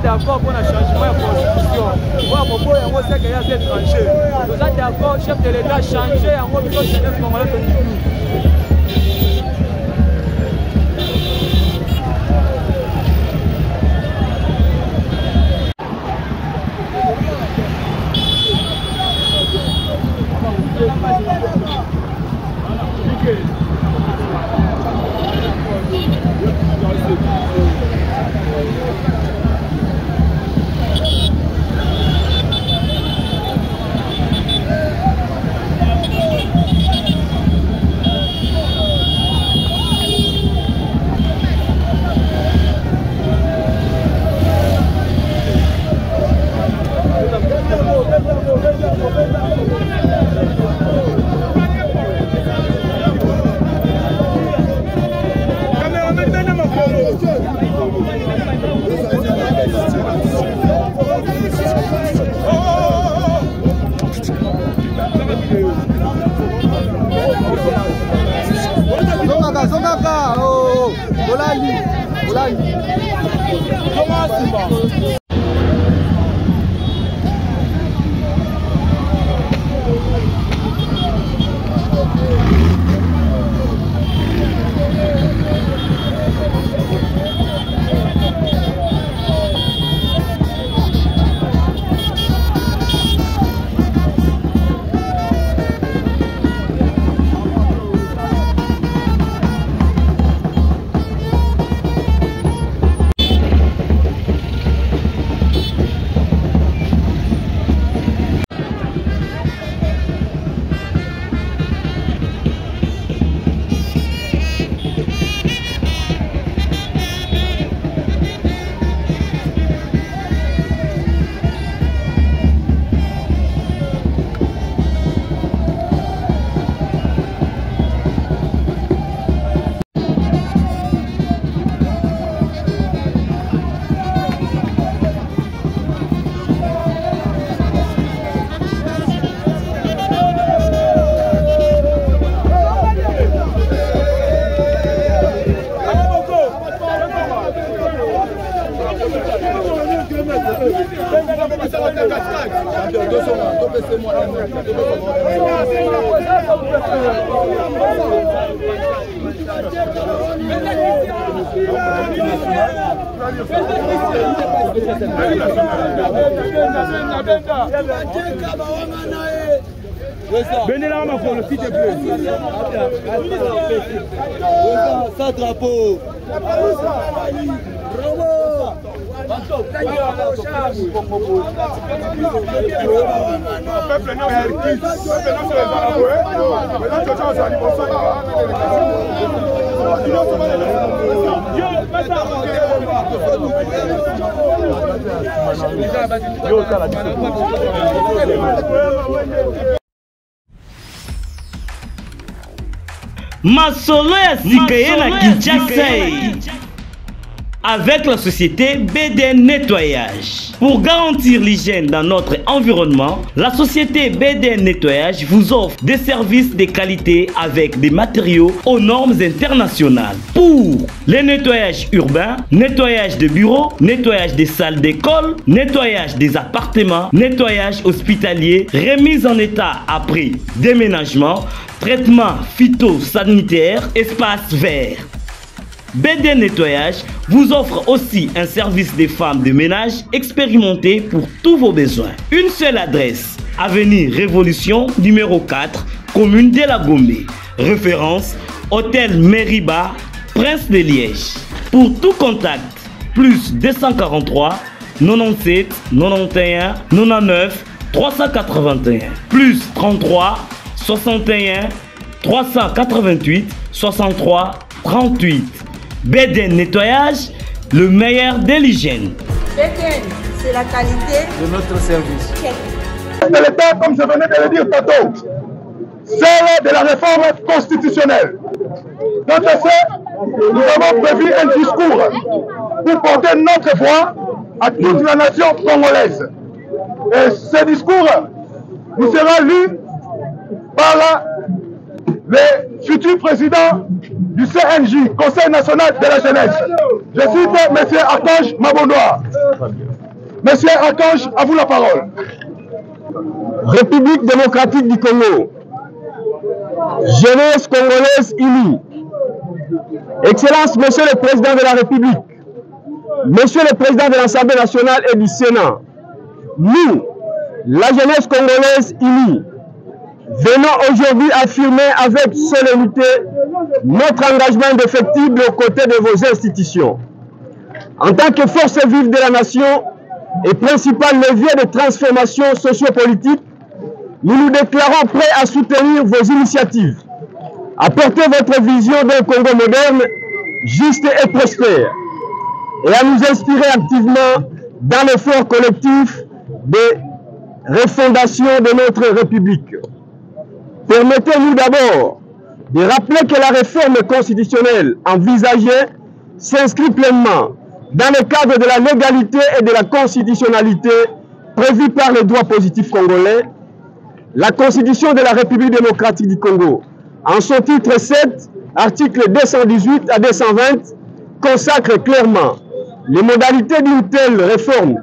d'accord pour un changement de constitution. Moi, mon beau, on sait qu'il y a des étrangers. Vous êtes d'accord, chef de l'État, changer en gros, besoin de jeunesse congolaise de Kibou. Zongaka, oh, Olali. Venez là, ma fille, s'il te plaît. Ça, drapeau. Masolo ya sikaye na Kinshasa avec la société BDN Nettoyage. Pour garantir l'hygiène dans notre environnement, la société BDN Nettoyage vous offre des services de qualité avec des matériaux aux normes internationales. Pour les nettoyages urbains, nettoyage de bureaux, nettoyage des salles d'école, nettoyage des appartements, nettoyage hospitalier, remise en état après déménagement, traitement phytosanitaire, espace vert. BDN Nettoyage vous offre aussi un service des femmes de ménage expérimenté pour tous vos besoins. Une seule adresse, avenue Révolution, numéro 4, commune de la Gombe. Référence, Hôtel Meriba, Prince de Liège. Pour tout contact, plus 243 97 91 99 381, plus 33 61 388 63 38. BDN Nettoyage, le meilleur de l'hygiène. BDN, c'est la qualité de notre service. L'État, comme je venais de le dire tantôt, c'est de la réforme constitutionnelle. Dans ce, nous avons prévu un discours pour porter notre voix à toute la nation congolaise. Et ce discours nous sera lu par le futur président du CNJ, Conseil national de la jeunesse. Je cite M. Archange Mabondoa. M. Archange, à vous la parole. République démocratique du Congo, jeunesse congolaise unie, Excellence, Monsieur le Président de la République, Monsieur le Président de l'Assemblée nationale et du Sénat, nous, la jeunesse congolaise unie, venons aujourd'hui affirmer avec solennité notre engagement indéfectible aux côtés de vos institutions. En tant que force vive de la nation et principal levier de transformation sociopolitique, nous nous déclarons prêts à soutenir vos initiatives, à porter votre vision d'un Congo moderne, juste et prospère, et à nous inspirer activement dans l'effort collectif de refondation de notre République. Permettez-nous d'abord de rappeler que la réforme constitutionnelle envisagée s'inscrit pleinement dans le cadre de la légalité et de la constitutionnalité prévue par les droits positifs congolais. La Constitution de la République démocratique du Congo, en son titre 7, articles 218 à 220, consacre clairement les modalités d'une telle réforme,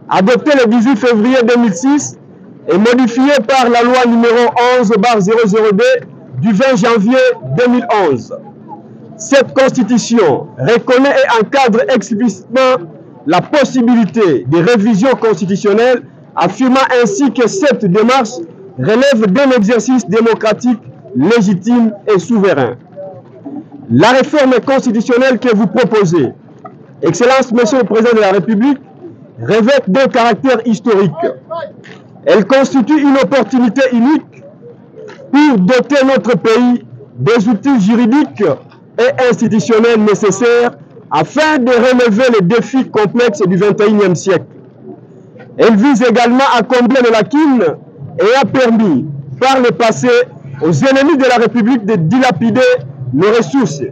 adoptée le 18 février 2006 et modifiée par la loi numéro 11/002 du 20 janvier 2011. Cette Constitution reconnaît et encadre explicitement la possibilité de révision constitutionnelle, affirmant ainsi que cette démarche relève d'un exercice démocratique légitime et souverain. La réforme constitutionnelle que vous proposez, Excellence, Monsieur le Président de la République, revêt d'un caractère historique. Elle constitue une opportunité unique pour doter notre pays des outils juridiques et institutionnels nécessaires afin de relever les défis complexes du XXIe siècle. Elle vise également à combler les lacunes et a permis par le passé aux ennemis de la République de dilapider nos ressources,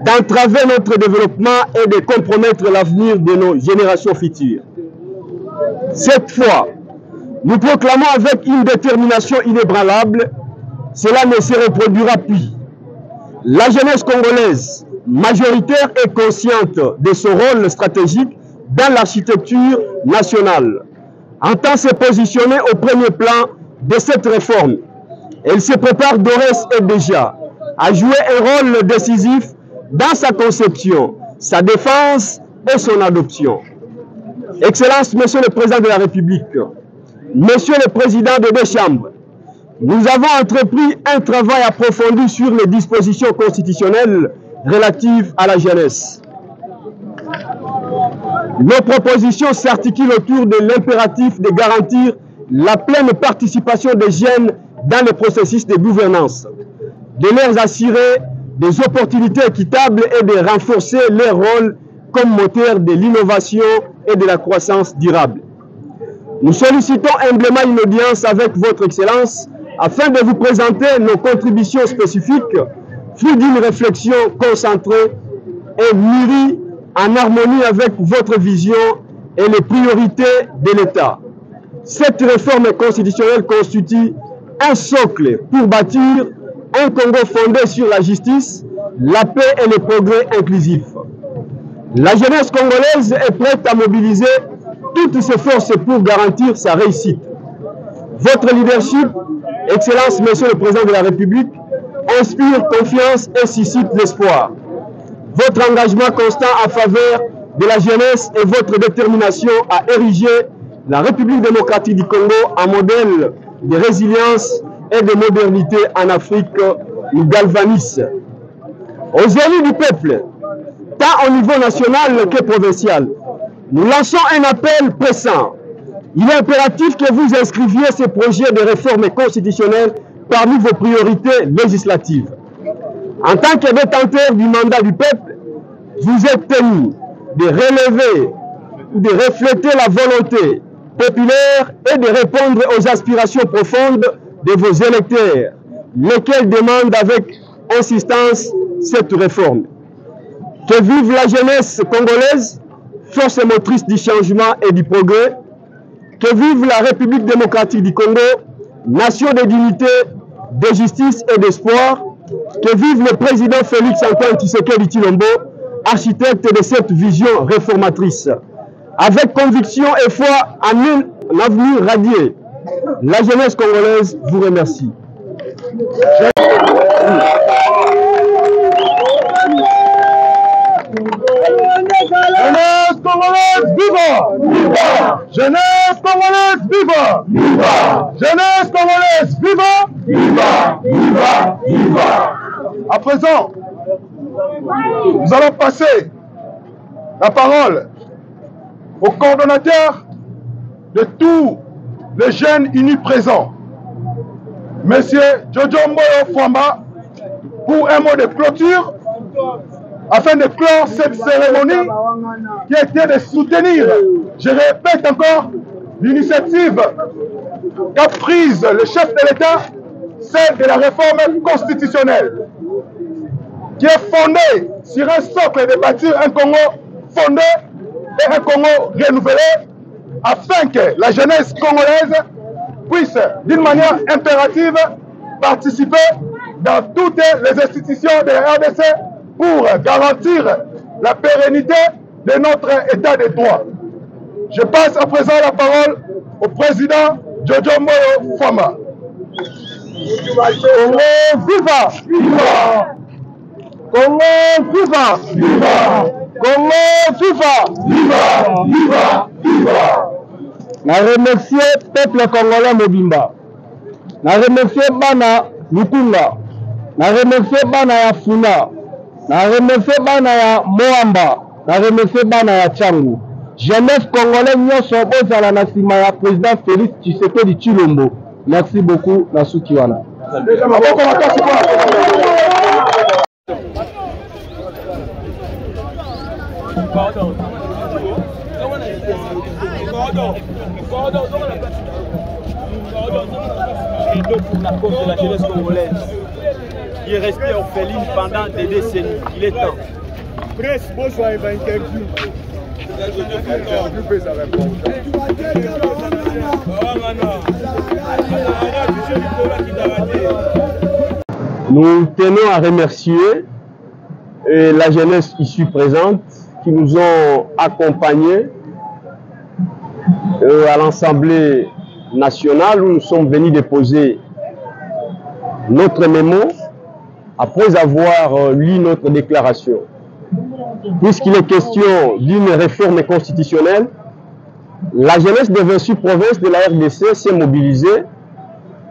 d'entraver notre développement et de compromettre l'avenir de nos générations futures. Cette fois, nous proclamons avec une détermination inébranlable, cela ne se reproduira plus. La jeunesse congolaise, majoritaire et consciente de son rôle stratégique dans l'architecture nationale, entend se positionner au premier plan de cette réforme. Elle se prépare d'ores et déjà à jouer un rôle décisif dans sa conception, sa défense et son adoption. Excellence, Monsieur le Président de la République, Monsieur le Président des deux chambres, nous avons entrepris un travail approfondi sur les dispositions constitutionnelles relatives à la jeunesse. Nos propositions s'articulent autour de l'impératif de garantir la pleine participation des jeunes dans le processus de gouvernance, de leur assurer des opportunités équitables et de renforcer leur rôle comme moteur de l'innovation et de la croissance durable. Nous sollicitons humblement une audience avec votre Excellence afin de vous présenter nos contributions spécifiques, fruit d'une réflexion concentrée et mûrie en harmonie avec votre vision et les priorités de l'État. Cette réforme constitutionnelle constitue un socle pour bâtir un Congo fondé sur la justice, la paix et le progrès inclusif. La jeunesse congolaise est prête à mobiliser toutes ses forces pour garantir sa réussite. Votre leadership, Excellence, Monsieur le Président de la République, inspire confiance et suscite l'espoir. Votre engagement constant en faveur de la jeunesse et votre détermination à ériger la République démocratique du Congo en modèle de résilience et de modernité en Afrique nous galvanise. Aux élus du peuple, tant au niveau national que provincial, nous lançons un appel pressant. Il est impératif que vous inscriviez ces projets de réforme constitutionnelle parmi vos priorités législatives. En tant que détenteur du mandat du peuple, vous êtes tenu de relever ou de refléter la volonté populaire et de répondre aux aspirations profondes de vos électeurs, lesquels demandent avec insistance cette réforme. Que vive la jeunesse congolaise, force motrice du changement et du progrès. Que vive la République démocratique du Congo, nation de dignité, de justice et d'espoir. Que vive le président Félix Antoine Tshisekedi Tshilombo, architecte de cette vision réformatrice. Avec conviction et foi en un avenir radieux, la jeunesse congolaise vous remercie. Jeunesse congolaise, viva! Viva! Jeunesse congolaise, viva! Viva! Jeunesse congolaise, viva! Viva! Viva! Viva! À présent, nous allons passer la parole au coordonnateur de tous les jeunes unis présents, Monsieur Jojo Mboyo Fwamba, pour un mot de clôture, afin de clore cette cérémonie qui était de soutenir, je répète encore, l'initiative qu'a prise le chef de l'État, celle de la réforme constitutionnelle, qui est fondée sur un socle de bâtir un Congo fondé et un Congo renouvelé, afin que la jeunesse congolaise puisse, d'une manière impérative, participer dans toutes les institutions de la RDC pour garantir la pérennité de notre état de droit. Je passe à présent la parole au président Jojo Moyo Fama. Congo viva! Viva! Congo viva! Viva! Congo viva! Viva! Viva! Viva! Na remercier peuple congolais mobimba. Na remercier bana Lukunga. Na remercier bana ya Funa. Na remercier bana ya Moamba. Na remercier bana ya Changu. Jeunesse congolais nyonso bozala na sima ya président Félix Tshisekedi Tshilombo. Merci beaucoup na suki wana. Pour la cause de la jeunesse congolaise qui est restée orpheline pendant des décennies. Il est temps. Presse, bonjour, il va interview. Nous tenons à remercier la jeunesse ici présente qui nous ont accompagnés à l'Assemblée nationale où nous sommes venus déposer notre mémo après avoir lu notre déclaration. Puisqu'il est question d'une réforme constitutionnelle, la jeunesse de 26 provinces de la RDC s'est mobilisée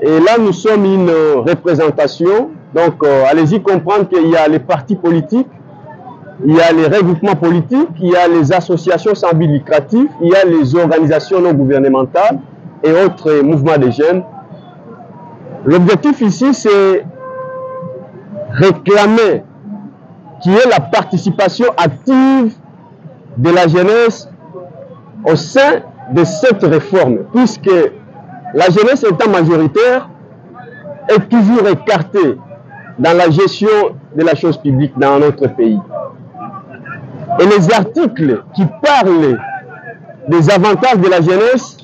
et là nous sommes une représentation. Donc allez-y comprendre qu'il y a les partis politiques, il y a les regroupements politiques, il y a les associations sans but lucratif, il y a les organisations non gouvernementales et autres mouvements de jeunes. L'objectif ici, c'est réclamer qu'il y ait la participation active de la jeunesse au sein de cette réforme, puisque la jeunesse étant majoritaire est toujours écartée dans la gestion de la chose publique dans notre pays. Et les articles qui parlent des avantages de la jeunesse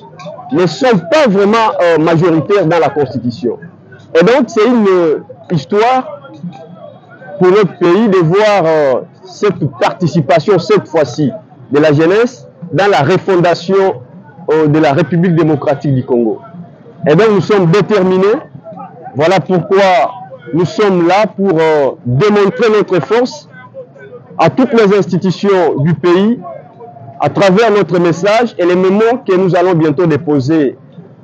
ne sont pas vraiment majoritaires dans la Constitution. Et donc c'est une histoire pour notre pays de voir cette participation cette fois-ci de la jeunesse dans la refondation de la République démocratique du Congo. Et donc nous sommes déterminés. Voilà pourquoi nous sommes là pour démontrer notre force à toutes les institutions du pays à travers notre message et les mémos que nous allons bientôt déposer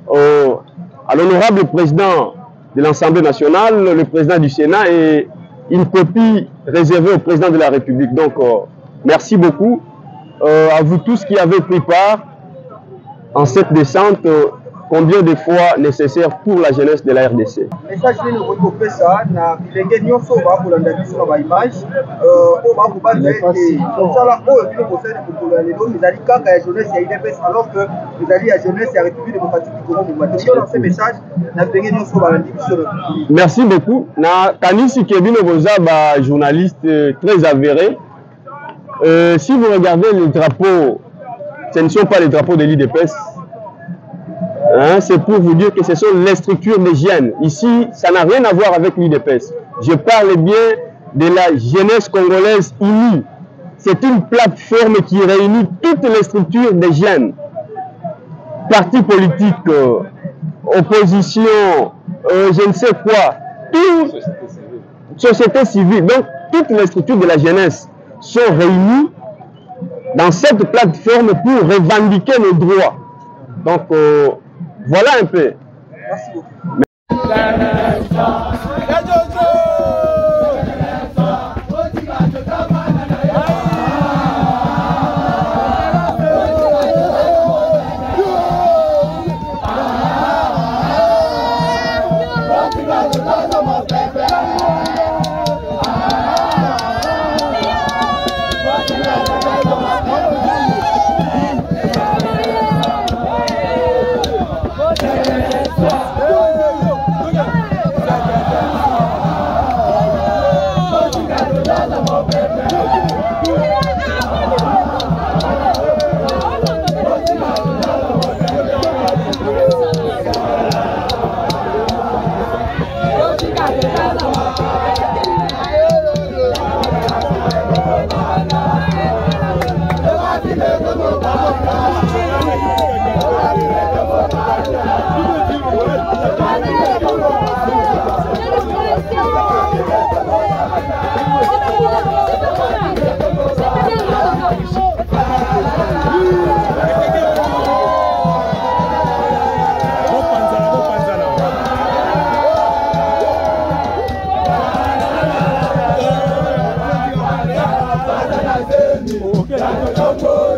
à l'honorable président de l'Assemblée nationale, le président du Sénat et une copie réservée au président de la République. Donc, merci beaucoup à vous tous qui avez pris part en cette descente combien de fois nécessaire pour la jeunesse de la RDC. Message que nous retrouvons ça, na bilenge nyonso ba kolanda biso na ba image ba kobanda ete kosala oyo bino kosala mokolo ya lelo ezali kaka ya jeunesse ya UDPS alors que ezali ya jeunesse ya République démocratique du Congo momato dans ce message na bilenge nyonso balandi biso. Merci beaucoup. Na kanisi ke bino boza ba journaliste très avéré. Si vous regardez les drapeaux, ce ne sont pas les drapeaux de l'UDPS. Hein, c'est pour vous dire que ce sont les structures des jeunes. Ici, ça n'a rien à voir avec l'UDPS. Je parle bien de la jeunesse congolaise unie. C'est une plateforme qui réunit toutes les structures des jeunes. Partis politiques, opposition, je ne sais quoi, tout, société civile. Donc, toutes les structures de la jeunesse sont réunies dans cette plateforme pour revendiquer nos droits. Donc, voilà un peu. Merci beaucoup. Moukela.